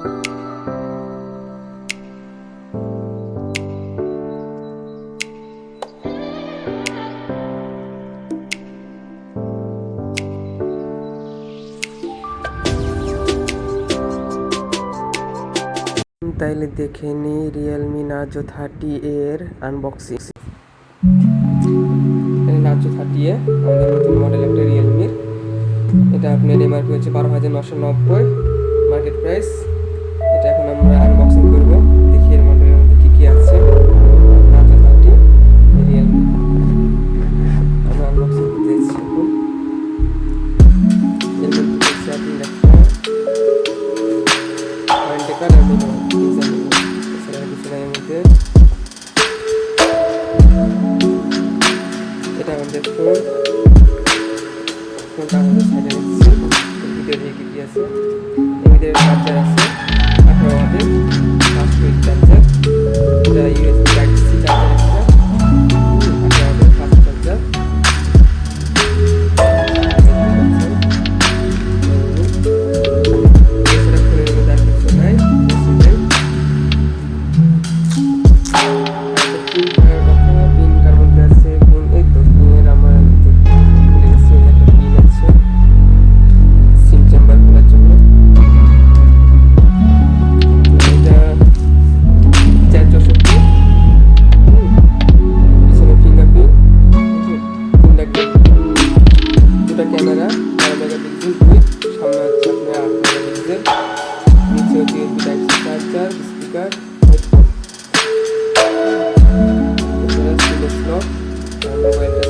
তাইলে দেখে নি Realme Narzo 30 এর আনবক্সিং। Narzo 30 এ আমাদের নতুন মডেল একটা Realme, এটা আপনার এমআরপি হচ্ছে 12,990 মার্কেট প্রাইস। এটা এখন আমরা আনবক্সিং করব, দেখি এর মডেলের মধ্যে কি কি আছে। Narzo 30 Realme আমরা আনবক্সিং করতে যাচ্ছি এখন। এর মধ্যে হচ্ছে আপনি একটা ওয়ারেন্টি কার্ড আর ডিজাইন এছাড়া কিছু নাই এর মধ্যে। এটা আমাদের ফোনটা আমাদের সাইডে রাখছি। ভিতরে দেখি কি আছে। এর ভিতরে চার্জার আছে 18 ওয়াটের ফাস্ট সুইচ চার্জার। এটা ইউএসবি টাইপ সি চার্জার, একটা 18 ওয়াটের ফাস্ট চার্জার। ক্যামেরা 12 মেগাপিক্সেল, সামনে হচ্ছে আপনার 8 মেগাপিক্সেল, নিচে হচ্ছে USB type C charger, speaker, headphone, এছাড়া সিলেক্ট স্লট, মোবাইলটা